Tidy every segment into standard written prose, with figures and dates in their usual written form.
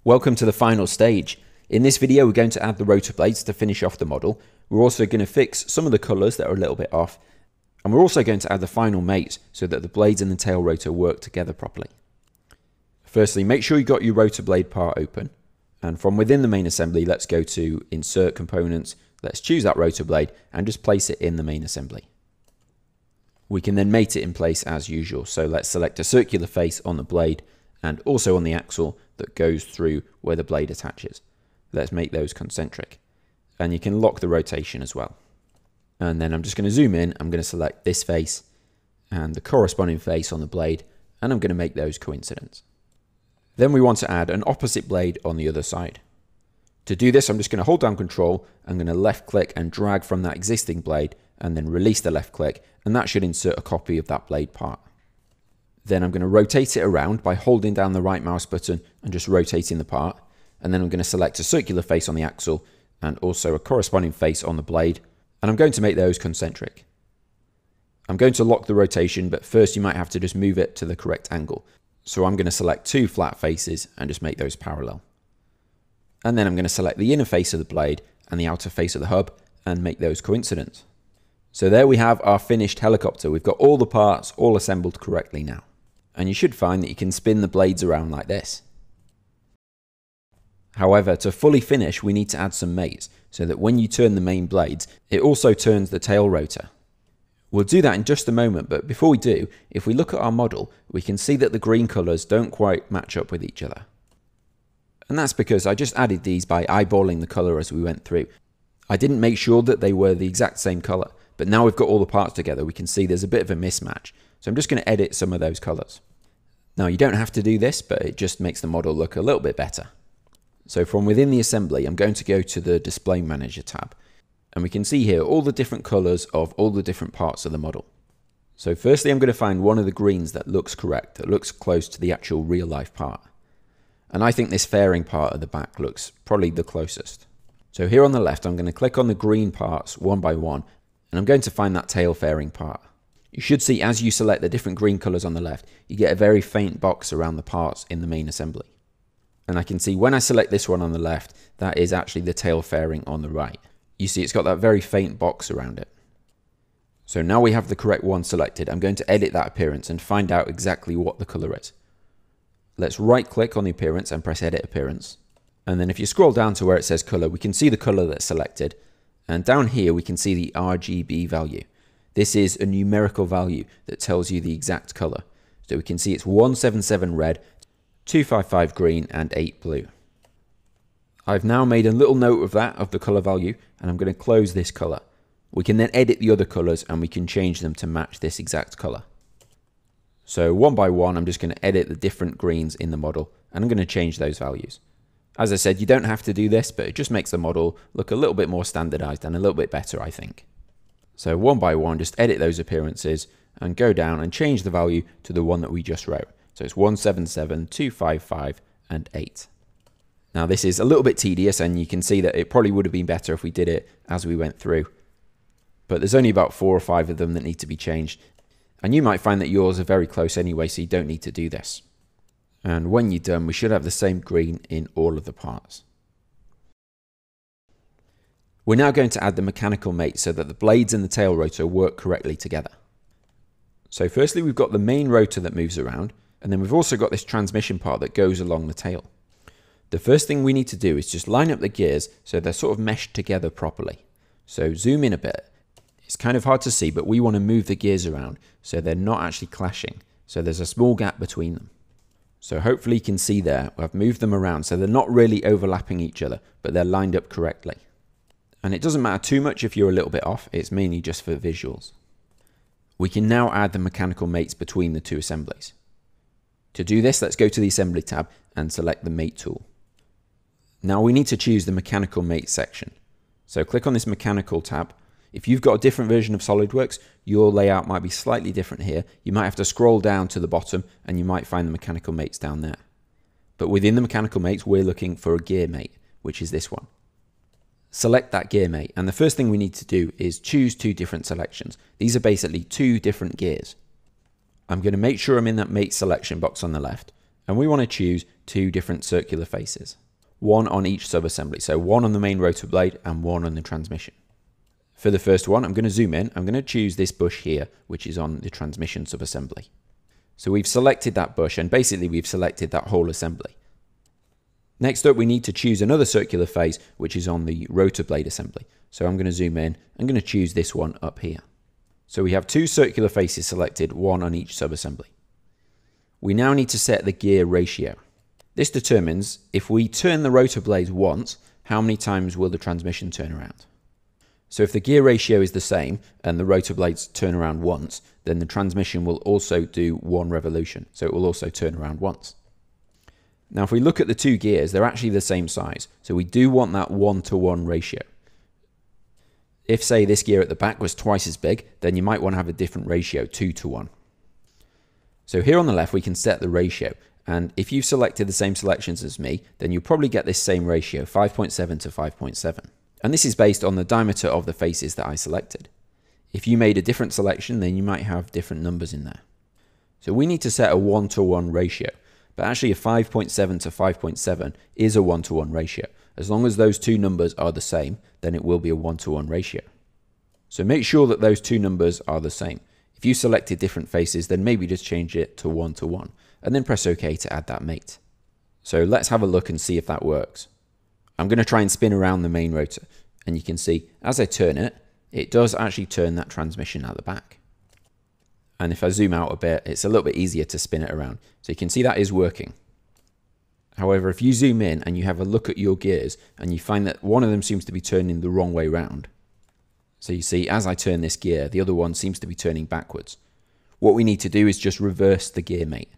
Welcome to the final stage. In this video, we're going to add the rotor blades to finish off the model. We're also going to fix some of the colours that are a little bit off. And we're also going to add the final mates so that the blades and the tail rotor work together properly. Firstly, make sure you got your rotor blade part open. And from within the main assembly, let's go to Insert Components. Let's choose that rotor blade and just place it in the main assembly. We can then mate it in place as usual. So let's select a circular face on the blade and also on the axle that goes through where the blade attaches. Let's make those concentric. And you can lock the rotation as well. And then I'm just going to zoom in. I'm going to select this face and the corresponding face on the blade, and I'm going to make those coincident. Then we want to add an opposite blade on the other side. To do this, I'm just going to hold down Control. I'm going to left click and drag from that existing blade and then release the left click, and that should insert a copy of that blade part. Then I'm going to rotate it around by holding down the right mouse button and just rotating the part. And then I'm going to select a circular face on the axle and also a corresponding face on the blade. And I'm going to make those concentric. I'm going to lock the rotation, but first you might have to just move it to the correct angle. So I'm going to select two flat faces and just make those parallel. And then I'm going to select the inner face of the blade and the outer face of the hub and make those coincident. So there we have our finished helicopter. We've got all the parts all assembled correctly now. And you should find that you can spin the blades around like this. However, to fully finish, we need to add some mates so that when you turn the main blades, it also turns the tail rotor. We'll do that in just a moment, but before we do, if we look at our model, we can see that the green colours don't quite match up with each other. And that's because I just added these by eyeballing the colour as we went through. I didn't make sure that they were the exact same colour, but now we've got all the parts together, we can see there's a bit of a mismatch. So I'm just going to edit some of those colours. Now you don't have to do this, but it just makes the model look a little bit better. So from within the assembly, I'm going to go to the Display Manager tab. And we can see here all the different colours of all the different parts of the model. So firstly, I'm going to find one of the greens that looks correct, that looks close to the actual real life part. And I think this fairing part at the back looks probably the closest. So here on the left, I'm going to click on the green parts one by one, and I'm going to find that tail fairing part. You should see as you select the different green colours on the left, you get a very faint box around the parts in the main assembly. And I can see when I select this one on the left, that is actually the tail fairing on the right. You see it's got that very faint box around it. So now we have the correct one selected. I'm going to edit that appearance and find out exactly what the colour is. Let's right click on the appearance and press Edit Appearance. And then if you scroll down to where it says colour, we can see the colour that's selected. And down here we can see the RGB value. This is a numerical value that tells you the exact colour. So we can see it's 177 red, 255 green and 8 blue. I've now made a little note of that, of the colour value, and I'm going to close this colour. We can then edit the other colours and we can change them to match this exact colour. So one by one, I'm just going to edit the different greens in the model and I'm going to change those values. As I said, you don't have to do this, but it just makes the model look a little bit more standardised and a little bit better, I think. So one by one, just edit those appearances and go down and change the value to the one that we just wrote. So it's 177, 255 and 8. Now this is a little bit tedious and you can see that it probably would have been better if we did it as we went through. But there's only about 4 or 5 of them that need to be changed. And you might find that yours are very close anyway, so you don't need to do this. And when you're done, we should have the same green in all of the parts. We're now going to add the mechanical mate so that the blades and the tail rotor work correctly together. So firstly, we've got the main rotor that moves around, and then we've also got this transmission part that goes along the tail. The first thing we need to do is just line up the gears so they're sort of meshed together properly. So zoom in a bit. It's kind of hard to see, but we want to move the gears around so they're not actually clashing. So there's a small gap between them. So hopefully you can see there, I've moved them around so they're not really overlapping each other, but they're lined up correctly. And it doesn't matter too much if you're a little bit off, it's mainly just for visuals. We can now add the mechanical mates between the two assemblies. To do this, let's go to the Assembly tab and select the Mate tool. Now we need to choose the Mechanical Mate section. So click on this Mechanical tab. If you've got a different version of SolidWorks, your layout might be slightly different here. You might have to scroll down to the bottom and you might find the Mechanical Mates down there. But within the Mechanical Mates, we're looking for a gear mate, which is this one. Select that gear mate, and the first thing we need to do is choose 2 different selections. These are basically 2 different gears. I'm going to make sure I'm in that mate selection box on the left, And we want to choose 2 different circular faces, one on each subassembly. So one on the main rotor blade and one on the transmission. For the first one, I'm going to zoom in. I'm going to choose this bush here, which is on the transmission subassembly. So we've selected that bush, and basically we've selected that whole assembly. Next up, we need to choose another circular face, which is on the rotor blade assembly. So I'm going to zoom in. I'm going to choose this one up here. So we have 2 circular faces selected, one on each subassembly. We now need to set the gear ratio. This determines if we turn the rotor blades once, how many times will the transmission turn around. So if the gear ratio is the same and the rotor blades turn around once, then the transmission will also do 1 revolution. So it will also turn around once. Now if we look at the 2 gears, they're actually the same size. So we do want that 1-to-1 ratio. If say this gear at the back was twice as big, then you might want to have a different ratio, 2-to-1. So here on the left, we can set the ratio. And if you've selected the same selections as me, then you'll probably get this same ratio, 5.7 to 5.7. And this is based on the diameter of the faces that I selected. If you made a different selection, then you might have different numbers in there. So we need to set a 1-to-1 ratio. But actually a 5.7 to 5.7 is a 1-to-1 ratio. As long as those 2 numbers are the same, then it will be a 1-to-1 ratio. So make sure that those 2 numbers are the same. If you selected different faces, then maybe just change it to 1-to-1 and then press OK to add that mate. So let's have a look and see if that works. I'm going to try and spin around the main rotor, and you can see as I turn it, it does actually turn that transmission at the back. And if I zoom out a bit, it's a little bit easier to spin it around. So you can see that is working. However, if you zoom in and you have a look at your gears and you find that one of them seems to be turning the wrong way round. So you see, as I turn this gear, the other one seems to be turning backwards. What we need to do is just reverse the gear mate.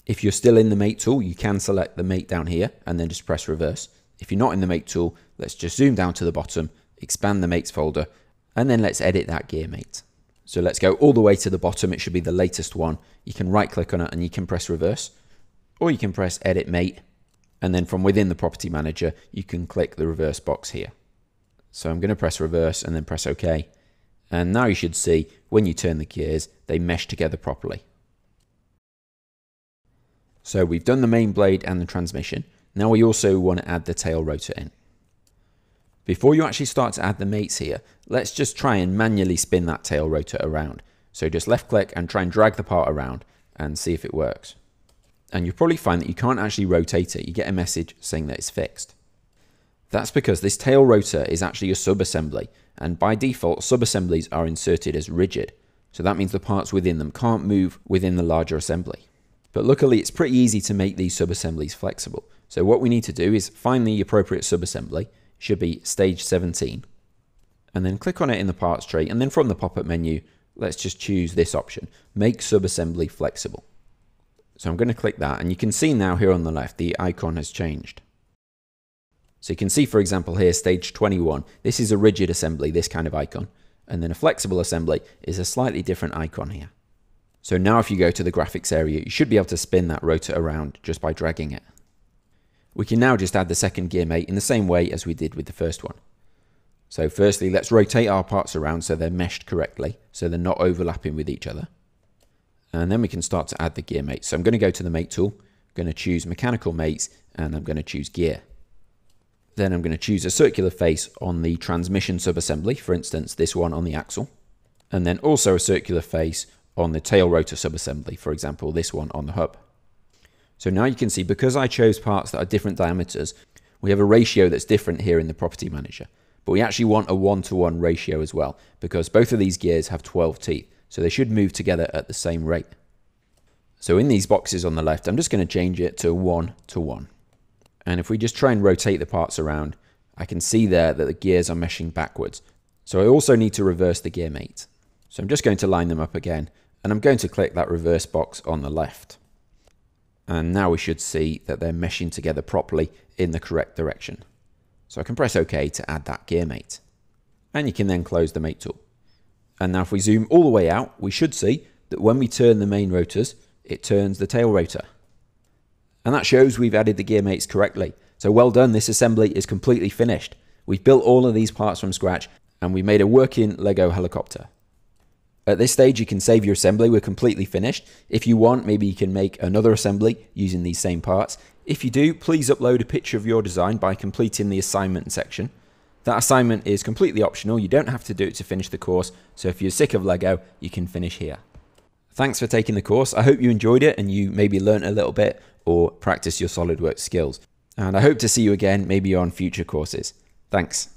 If you're still in the mate tool, you can select the mate down here and then just press reverse. If you're not in the mate tool, let's just zoom down to the bottom, expand the mates folder, and then let's edit that gear mate. So let's go all the way to the bottom. It should be the latest one. You can right click on it and you can press reverse, or you can press edit mate. And then from within the property manager, you can click the reverse box here. So I'm going to press reverse and then press OK. And now you should see when you turn the gears, they mesh together properly. So we've done the main blade and the transmission. Now we also want to add the tail rotor in. Before you actually start to add the mates here, let's just try and manually spin that tail rotor around. So just left click and try and drag the part around and see if it works. And you'll probably find that you can't actually rotate it. You get a message saying that it's fixed. That's because this tail rotor is actually a sub-assembly, and by default sub-assemblies are inserted as rigid. So that means the parts within them can't move within the larger assembly. But luckily it's pretty easy to make these sub-assemblies flexible. So what we need to do is find the appropriate sub-assembly. Should be stage 17, and then click on it in the parts tray, and then from the pop-up menu, let's just choose this option, make sub-assembly flexible. So I'm going to click that, and you can see now here on the left, the icon has changed. So you can see, for example, here, stage 21, this is a rigid assembly, this kind of icon, and then a flexible assembly is a slightly different icon here. So now if you go to the graphics area, you should be able to spin that rotor around just by dragging it. We can now just add the second gear mate in the same way as we did with the first one. So firstly, let's rotate our parts around so they're meshed correctly, so they're not overlapping with each other. And then we can start to add the gear mates. So I'm going to go to the mate tool, I'm going to choose mechanical mates, and I'm going to choose gear. Then I'm going to choose a circular face on the transmission subassembly, for instance, this one on the axle. And then also a circular face on the tail rotor subassembly, for example, this one on the hub. So now you can see, because I chose parts that are different diameters, we have a ratio that's different here in the property manager. But we actually want a 1-to-1 ratio as well, because both of these gears have 12 teeth, so they should move together at the same rate. So in these boxes on the left, I'm just going to change it to 1-to-1. And if we just try and rotate the parts around, I can see there that the gears are meshing backwards. So I also need to reverse the gear mate. So I'm just going to line them up again, and I'm going to click that reverse box on the left. And now we should see that they're meshing together properly in the correct direction. So I can press OK to add that gear mate. And you can then close the mate tool. And now if we zoom all the way out, we should see that when we turn the main rotors, it turns the tail rotor. And that shows we've added the gear mates correctly. So well done, this assembly is completely finished. We've built all of these parts from scratch, and we made a working Lego helicopter. At this stage, you can save your assembly. We're completely finished. If you want, maybe you can make another assembly using these same parts. If you do, please upload a picture of your design by completing the assignment section. That assignment is completely optional. You don't have to do it to finish the course. So if you're sick of Lego, you can finish here. Thanks for taking the course. I hope you enjoyed it and you maybe learnt a little bit or practice your SolidWorks skills. And I hope to see you again, maybe on future courses. Thanks.